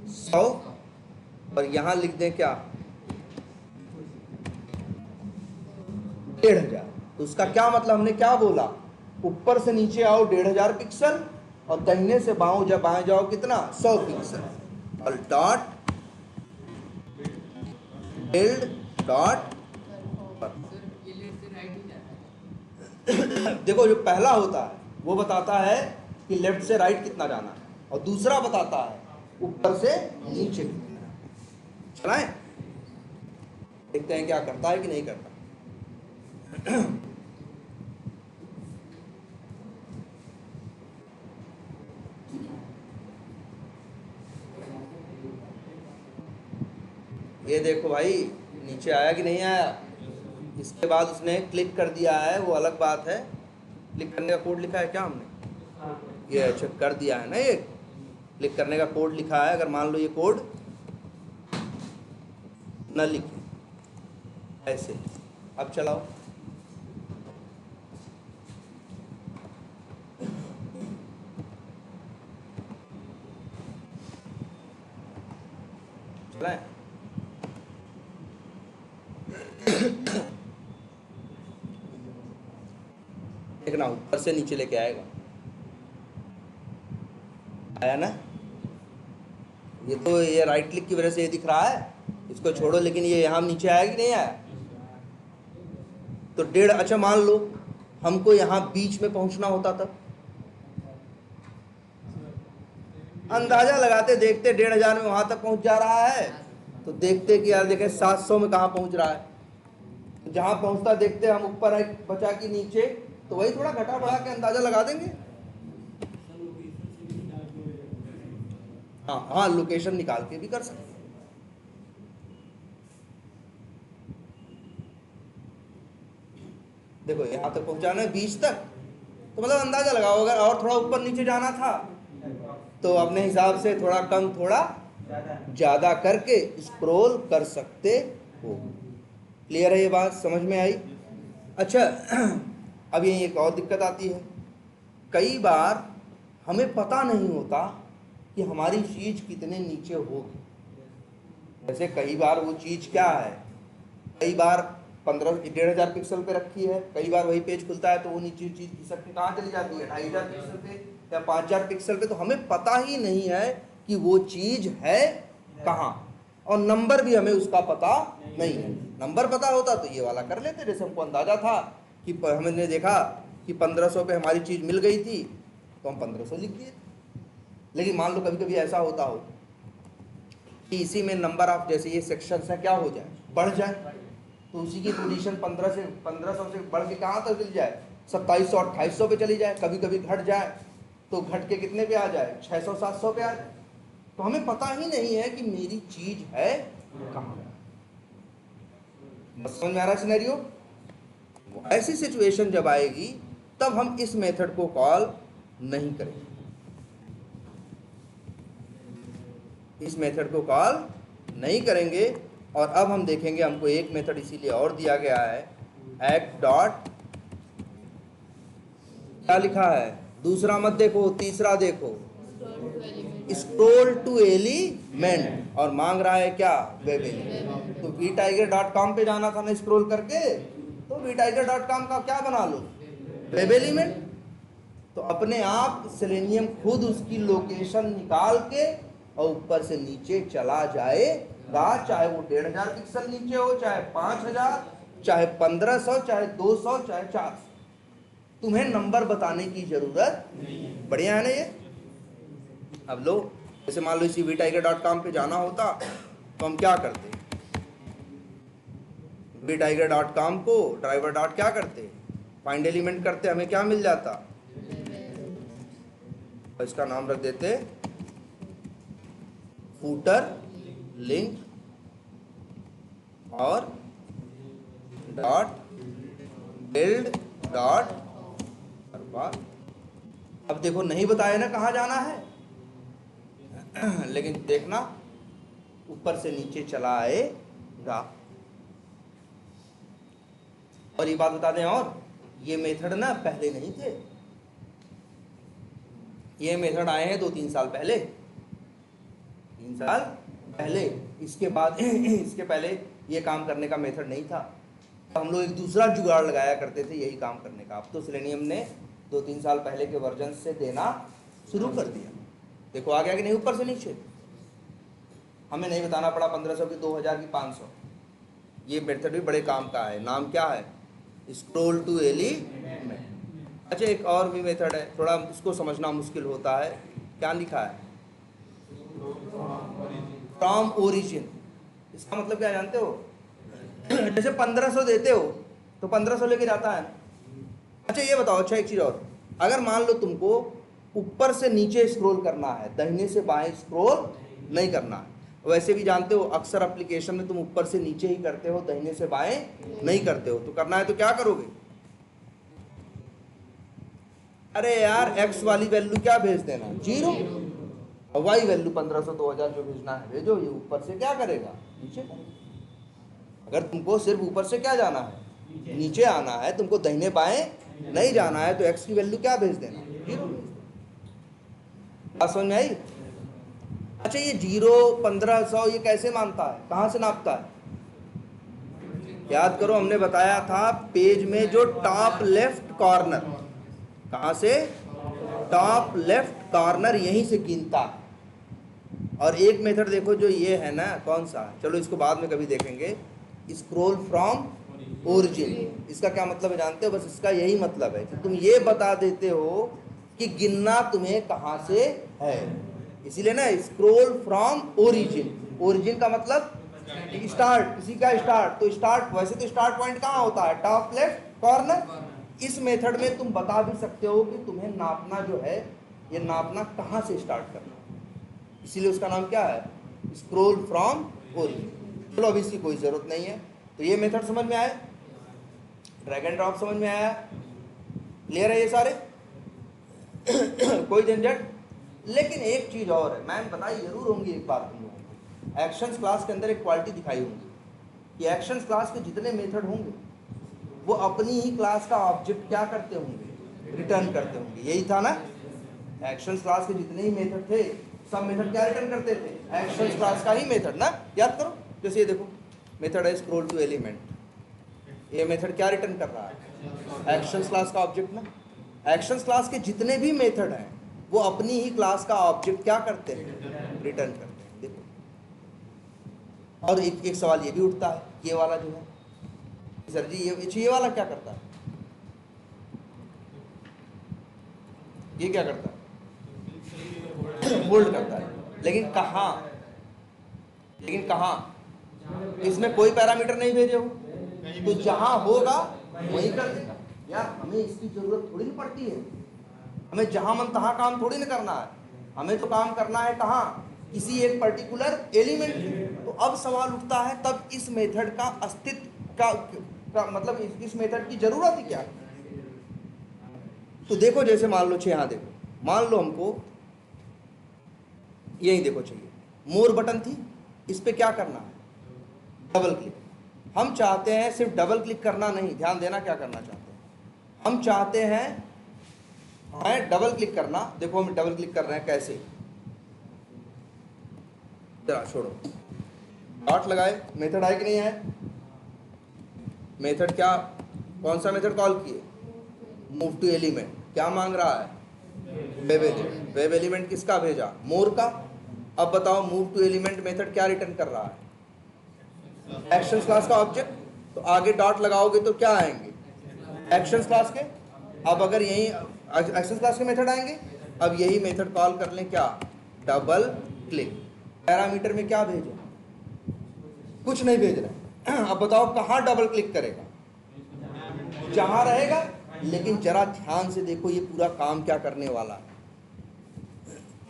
100, और यहाँ लिख दें क्या? 1500। तो उसका क्या मतलब? हमने क्या बोला? ऊपर से नीचे आओ 1500 पिक्सल, और दाहिने से बाएं जाओ कितना? 100 पिक्सल। और डॉट बिल्ड डॉट। देखो जो पहला होता है वो बताता है कि लेफ्ट से राइट कितना जाना है, और दूसरा बताता है ऊपर से नीचे कितना जाना है। चलाएं, देखते हैं क्या करता है कि नहीं करता। ये देखो भाई, नीचे आया कि नहीं आया? इसके बाद उसने क्लिक कर दिया है, वो अलग बात है। क्लिक करने का कोड लिखा है क्या हमने? ये अच्छा कर दिया है ना, ये क्लिक करने का कोड लिखा है। अगर मान लो ये कोड न लिखे ऐसे, अब चलाओ, चलाएं। देखना ऊपर से नीचे लेके आएगा, आया ना? ये तो ये राइट क्लिक की वजह से ये दिख रहा है, इसको छोड़ो, लेकिन ये यहाँ नीचे आया कि नहीं आया? तो 1.5, अच्छा मान लो हमको यहाँ बीच में पहुंचना होता, तब अंदाजा लगाते देखते 1,500 में वहां तक पहुंच जा रहा है, तो देखते कि यार देखें 700 में कहाँ पहुंच रहा है। जहां पहुंचता देखते हम ऊपर है बचा कि नीचे, तो वही थोड़ा घटा बढ़ा के अंदाजा लगा देंगे। हाँ हाँ, लोकेशन निकाल के भी कर सकते। देखो यहाँ तक पहुंचाना है 20 तक, तो मतलब अंदाजा लगाओ अगर और थोड़ा ऊपर नीचे जाना था तो अपने हिसाब से थोड़ा कम थोड़ा ज्यादा करके स्क्रॉल कर सकते हो। क्लियर है ये बात, समझ में आई? अच्छा अब यही एक और दिक्कत आती है, कई बार हमें पता नहीं होता कि हमारी चीज कितने नीचे होगी। जैसे कई बार वो चीज क्या है, कई बार 1,500 पिक्सल पे रखी है, कई बार वही पेज खुलता है तो वो नीचे चीज खिसक के कहाँ चली जाती है, 2,500 पिक्सल पे या 5,000 पिक्सल पे, तो हमें पता ही नहीं है कि वो चीज है कहाँ, और नंबर भी हमें उसका पता नहीं है। नंबर पता होता तो ये वाला कर लेते, जैसे हमको अंदाजा था कि हमने देखा कि 1,500 पे हमारी चीज मिल गई थी तो हम 1,500 लिख दिए। लेकिन मान लो कभी कभी ऐसा होता हो कि इसी में नंबर ऑफ, जैसे ये सेक्शन है क्या हो जाए, बढ़ जाए, तो उसी की पोजीशन 1500 से बढ़ के कहाँ तक मिल जाए, 2700 2800 पे चली जाए, कभी कभी घट जाए तो घट के कितने पे आ जाए, 600 700 पे आ जाए। तो हमें पता ही नहीं है कि मेरी चीज है कहाँ। समझ में आ रहा है सिनेरियो? ऐसी सिचुएशन जब आएगी तब हम इस मेथड को कॉल नहीं करेंगे, इस मेथड को कॉल नहीं करेंगे। और अब हम देखेंगे, हमको एक मेथड इसीलिए और दिया गया है, एक्ट डॉट, क्या लिखा है, दूसरा मत देखो, तीसरा देखो, स्क्रॉल टू एलिमेंट, और मांग रहा है क्या, वेब एलिमेंट। तो vtiger.com पे जाना था ना स्क्रॉल करके, तो vtiger.com का क्या बना लो, वेब एलिमेंट। तो अपने आप सेलेनियम खुद उसकी लोकेशन निकाल के और ऊपर से नीचे चला जाएगा, चाहे वो 1,500 पिक्सल नीचे हो, चाहे 5,000, चाहे 1,500, चाहे 200, चाहे 400, तुम्हें नंबर बताने की जरूरत नहीं। बढ़िया है ना ये? अब लो, जैसे मान लो इसी vtiger.com पे जाना होता तो हम क्या करते, vtiger.com को ड्राइवर डॉट क्या करते, फाइंड एलिमेंट करते, हमें क्या मिल जाता, तो इसका नाम रख देते फूटर लिंक और डॉट बिल्ड डॉट। अब देखो नहीं बताया ना कहाँ जाना है, लेकिन देखना ऊपर से नीचे चला आएगा। और ये बात बता दें, और ये मेथड ना पहले नहीं थे, ये मेथड आए हैं 2-3 साल पहले, 3 साल पहले। इसके बाद इसके पहले ये काम करने का मेथड नहीं था, हम लोग एक दूसरा जुगाड़ लगाया करते थे यही काम करने का। अब तो सेलेनियम ने 2-3 साल पहले के वर्जन से देना शुरू कर दिया। देखो आ गया कि नहीं ऊपर से नीचे, हमें नहीं बताना पड़ा 1,500 की, 2,000 की, 500। ये मेथड भी बड़े काम का है, नाम क्या है, स्क्रॉल टू एलिमेंट। अच्छा एक और भी मेथड है, थोड़ा इसको समझना मुश्किल होता है, क्या लिखा है, फ्रॉम ओरिजिन। इसका मतलब क्या जानते हो, जैसे 1,500 देते हो तो 1,500 लेके जाता है। अच्छा ये बताओ, अच्छा एक चीज और, अगर मान लो तुमको ऊपर से नीचे स्क्रॉल करना है, दाहिने से बाएं स्क्रॉल नहीं करना है, वैसे भी जानते हो अक्सर एप्लीकेशन में तुम ऊपर से नीचे ही करते हो, दाहिने से बाएं नहीं करते हो, तो करना है तो क्या करोगे, अरे यार एक्स वाली वैल्यू क्या भेज देना, 0, और वाई वैल्यू 1,500 2,000 जो भेजना है भेजो। ये ऊपर से क्या करेगा, नीचे करेगा। अगर तुमको सिर्फ ऊपर से क्या जाना है, नीचे आना है, तुमको दाहिने बाएं नहीं जाना है, तो एक्स की वैल्यू क्या भेज देना, 0। बात समझ में आई? अच्छा ये 0 1,500 ये कैसे मानता है, कहाँ से नापता है, याद करो हमने बताया था पेज में जो टॉप लेफ्ट कॉर्नर, कहाँ से, टॉप लेफ्ट कॉर्नर, यहीं से गिनता है। और एक मेथड देखो जो ये है ना, कौन सा, चलो इसको बाद में कभी देखेंगे, स्क्रॉल फ्रॉम ओरिजिन। इसका क्या मतलब है जानते हो? बस इसका यही मतलब है कि तुम ये बता देते हो कि गिनना तुम्हें कहाँ से है, इसीलिए ना स्क्रॉल फ्रॉम ओरिजिन। ओरिजिन का मतलब स्टार्ट, किसी का स्टार्ट। तो स्टार्ट, वैसे तो स्टार्ट पॉइंट कहाँ होता है? Top left corner. इस मेथड में तुम बता भी सकते हो कि तुम्हें नापना जो है, ये नापना कहाँ से स्टार्ट करना, इसीलिए उसका नाम क्या है? Scroll from origin. चलो अभी इसकी कोई ज़रूरत नहीं है। तो ये मेथड समझ में आया, ड्रैग एंड ड्रॉप समझ में आया, क्लियर है ये सारे? कोई झंझट? लेकिन एक चीज़ और है, मैंने बताई जरूर होंगी एक बात तुम लोगों को, एक्शंस क्लास के अंदर एक क्वालिटी दिखाई होंगी कि एक्शंस क्लास के जितने मेथड होंगे वो अपनी ही क्लास का ऑब्जेक्ट क्या करते होंगे? रिटर्न करते होंगे। यही था ना, एक्शंस क्लास के जितने ही मेथड थे सब मेथड क्या रिटर्न करते थे? एक्शंस क्लास का ही मेथड ना, याद करो। जैसे ये देखो मेथड है स्क्रॉल टू एलिमेंट, ये मेथड क्या रिटर्न कर रहा है? एक्शंस क्लास का ऑब्जेक्ट ना। एक्शंस क्लास के जितने भी मेथड हैं वो अपनी ही क्लास का ऑब्जेक्ट क्या करते हैं? रिटर्न करते हैं। देखो, और एक सवाल ये भी उठता है, ये वाला जो है सर जी ये वाला क्या करता है? ये क्या करता है? होल्ड करता है, लेकिन कहाँ? इसमें कोई पैरामीटर नहीं भेजे हो, तो जहां होगा वही कर देगा। यार हमें इसकी जरूरत थोड़ी ना पड़ती है, हमें जहां मन तहां काम थोड़ी ना करना है, हमें तो काम करना है कहाँ? किसी एक पर्टिकुलर एलिमेंट। तो अब सवाल उठता है तब इस मेथड का अस्तित्व का मतलब इस मेथड की जरूरत ही क्या? तो देखो जैसे मान लो यहाँ देखो, मान लो हमको यही देखो चाहिए, मोर बटन थी, इस पे क्या करना है? Double click. हम चाहते हैं सिर्फ डबल क्लिक करना नहीं, ध्यान देना क्या करना चाहते हैं हम? चाहते हैं डबल क्लिक करना। देखो हम डबल क्लिक कर रहे हैं कैसे, जरा छोड़ो, डॉट लगाए, मेथड आए कि नहीं आए? मेथड क्या, कौन सा मेथड कॉल किए? Move to element. क्या मांग रहा है? Web element. वेब एलिमेंट किसका भेजा? मोर का। अब बताओ मूव टू एलिमेंट मेथड क्या रिटर्न कर रहा है? एक्शंस क्लास का ऑब्जेक्ट। तो आगे डॉट लगाओगे तो क्या आएंगे? एक्शंस क्लास के। अब अगर यही एक्शंस क्लास के मेथड आएंगे, अब यही मेथड कॉल कर लें, क्या? Double click. पैरामीटर में क्या भेजे? कुछ नहीं भेज रहे। अब बताओ कहाँ डबल क्लिक करेगा? जहां रहेगा। लेकिन जरा ध्यान से देखो ये पूरा काम क्या करने वाला है।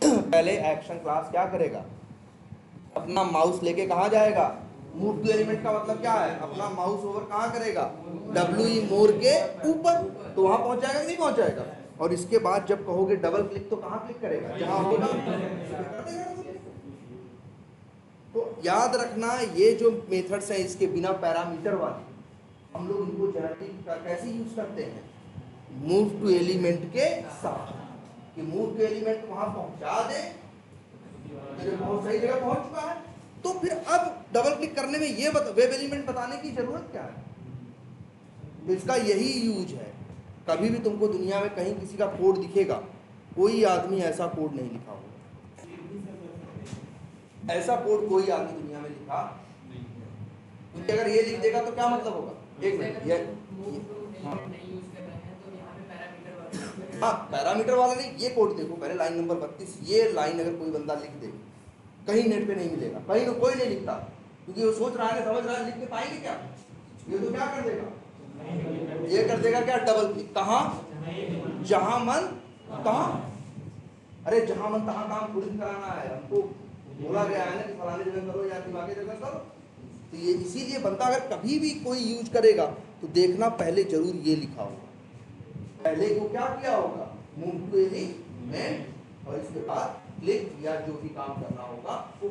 पहले एक्शन क्लास क्या करेगा? अपना माउस लेके कहाँ जाएगा? मूव टू एलिमेंट का मतलब क्या है? अपना माउस ओवर कहाँ करेगा? WE मोर के ऊपर, तो वहां पहुंच जाएगा कि नहीं पहुंच जाएगा? और इसके बाद जब कहोगे डबल क्लिक तो कहाँ क्लिक करेगा? जहां होगा। तो याद रखना ये जो मेथड्स हैं इसके बिना पैरामीटर वाले, हम लोग इनको जेनेटिक कैसे यूज करते हैं? मूव टू एलिमेंट के साथ, कि मूव टू एलिमेंट वहां पहुंचा दे, बहुत सही जगह पहुंच चुका है, तो फिर अब डबल क्लिक करने में ये वेब एलिमेंट बताने की जरूरत क्या है? तो इसका यही यूज है। कभी भी तुमको दुनिया में कहीं किसी का कोड दिखेगा, कोई आदमी ऐसा कोड नहीं लिखा होगा, ऐसा कोड कोई आदमी दुनिया में लिखा नहीं। क्योंकि अगर ये लिख देगा तो क्या मतलब होगा? एक मिनट, हाँ पैरामीटर वाला नहीं, ये कोड देखो पहले, लाइन नंबर 32, ये लाइन अगर कोई बंदा लिख दे, कहीं नेट पे नहीं मिलेगा, कहीं तो कोई नहीं लिखता, क्योंकि वो सोच रहा है, समझ रहा है, लिख के पाएंगे क्या? ये तो क्या कर देगा? ये कर देगा क्या? Double click. कहाँ? जहां मन तहां। अरे जहां मन तहां काम थोड़ी कराना है, हमको बोला गया है ना कि फलाने जगह करो या दिमागी जगह करो। तो ये इसीलिए बंदा अगर कभी भी कोई यूज करेगा तो देखना पहले जरूर ये लिखा होगा, पहले को क्या किया होगा? मूव टू एलिमेंट, और इसके बाद क्लिक या जो भी काम करना होगा वो।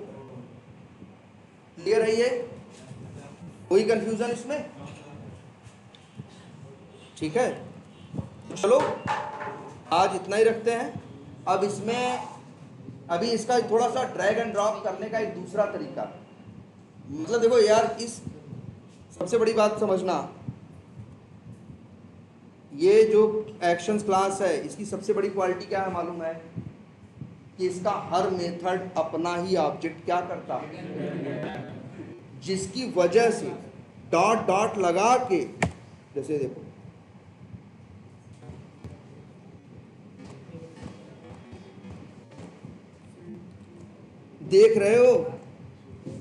क्लियर है ये? कोई कंफ्यूजन इसमें? ठीक है, चलो आज इतना ही रखते हैं। अब इसमें अभी इसका थोड़ा सा ड्रैग एंड ड्रॉप करने का एक दूसरा तरीका, मतलब देखो यार, इस सबसे बड़ी बात समझना, ये जो एक्शंस क्लास है इसकी सबसे बड़ी क्वालिटी क्या है मालूम है? कि इसका हर मेथड अपना ही ऑब्जेक्ट क्या करता है, जिसकी वजह से डॉट डॉट लगा के, जैसे देखो देख रहे हो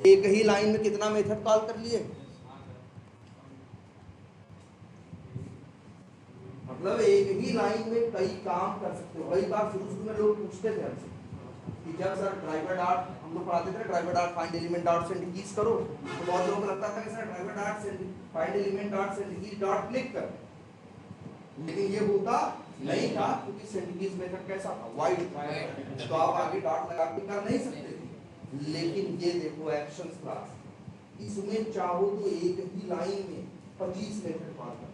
एक ही लाइन में कितना मेथड कॉल कर लिए, मतलब एक ही लाइन में कई काम कर सकते हो। कई बार शुरू में लोग पूछते थे हमसे कि जब सर ड्राइवर डॉट हम लोग पढ़ाते थे, driver dot find element dot send keys करो, तो बहुत लोगों को लगता था कि sir driver dot send find element dot send keys dot click कर, लेकिन ये होता नहीं था क्योंकि सेंड कीज मेथड कैसा था, वाइड था, तो आप आगे डॉट लगा के कर नहीं सकते थे। लेकिन ये देखो एक्शंस क्लास, इसमें चाहो तो एक ही लाइन में 25 मेथड कॉल कर,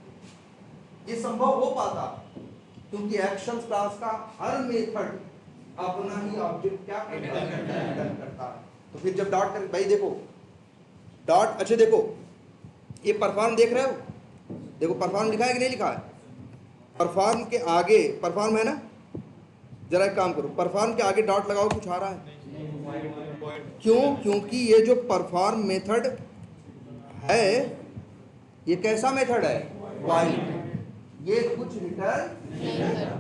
ये संभव हो पाता क्योंकि एक्शंस क्लास का हर मेथड अपना ही ऑब्जेक्ट क्या करता है। तो फिर जब डॉट कर, भाई देखो डॉट, अच्छा देखो ये परफॉर्म देख रहे हो, देखो परफॉर्म लिखा है कि नहीं लिखा है, परफॉर्म के आगे परफॉर्म है ना, जरा एक काम करो परफॉर्म के आगे डॉट लगाओ, कुछ आ रहा है क्यों, क्योंकि ये जो परफॉर्म मेथड है ये कैसा मेथड है, वाइल, ये कुछ रिटर्न नहीं करता,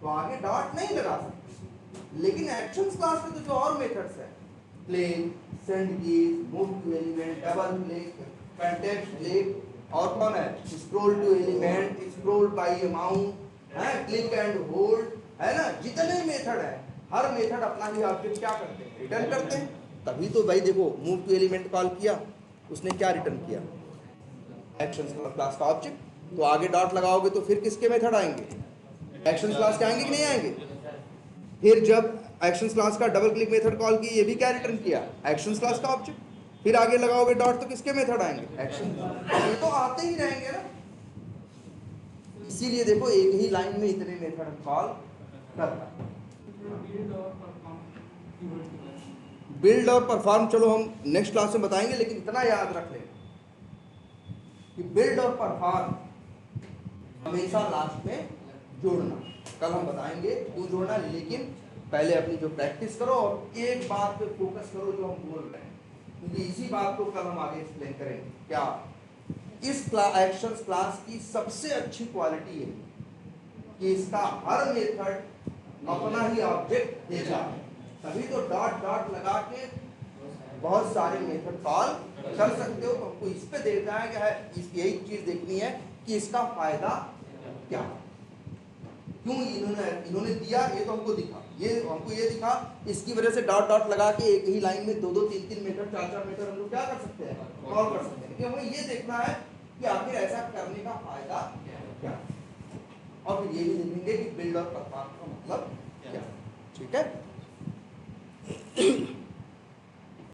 तो आगे डॉट नहीं लगा सकते। लेकिन एक्शंस क्लास में तो जो और मेथड्स है, play, send keys, move to element, double click, context click, और कौन है, scroll to element, scroll by amount है, क्लिक एंड होल्ड है ना, जितने मेथड है हर मेथड अपना ही ऑब्जेक्ट क्या करते हैं, रिटर्न करते हैं। तभी तो भाई देखो मूव टू एलिमेंट कॉल किया, उसने क्या रिटर्न किया, एक्शंस क्लास का ऑब्जेक्ट। तो आगे डॉट लगाओगे तो फिर किसके मेथड आएंगे, एक्शंस क्लास के आएंगे कि नहीं आएंगे। फिर जब एक्शंस क्लास का डबल क्लिक मेथड कॉल की, ये भी क्या रिटर्न किया, एक्शंस क्लास का ऑब्जेक्ट। फिर आगे लगाओगे डॉट तो किसके मेथड आएंगे, एक्शन, ये तो आते ही रहेंगे ना। इसीलिए देखो एक ही लाइन में इतने मेथड कॉल करता है। बिल्ड और परफॉर्म चलो हम नेक्स्ट क्लास में बताएंगे, लेकिन इतना याद रख लें कि बिल्ड और परफॉर्म हमेशा लास्ट में जोड़ना, कल हम बताएंगे क्यों जोड़ना, लेकिन पहले अपनी जो प्रैक्टिस करो और एक बात पे फोकस करो जो हम बोल रहे हैं, क्योंकि इसी बात को कल हम आगे एक्सप्लेन करेंगे। क्या इस एक्शंस क्लास की सबसे अच्छी क्वालिटी है कि इसका हर मेथड अपना ही ऑब्जेक्ट देता है, तभी तो डॉट डॉट लगा के बहुत सारे मेथड कॉल कर सकते हो। तो हमको इस पे देखना है कि है यही चीज देखनी है कि इसका फायदा क्या, क्यों इन्होंने दिया, ये तो हमको दिखा, ये हमको ये दिखा, इसकी वजह से डॉट डॉट लगा के एक ही लाइन में 2-2 3-3 मेथड 4-4 मेथड हम लोग क्या कर सकते हैं, कॉल कर सकते हैं। कि हमें ये देखना है कि आखिर ऐसा करने का फायदा क्या, और फिर ये भी देखेंगे कि बिल्ड और परफॉर्म का मतलब क्या। ठीक है।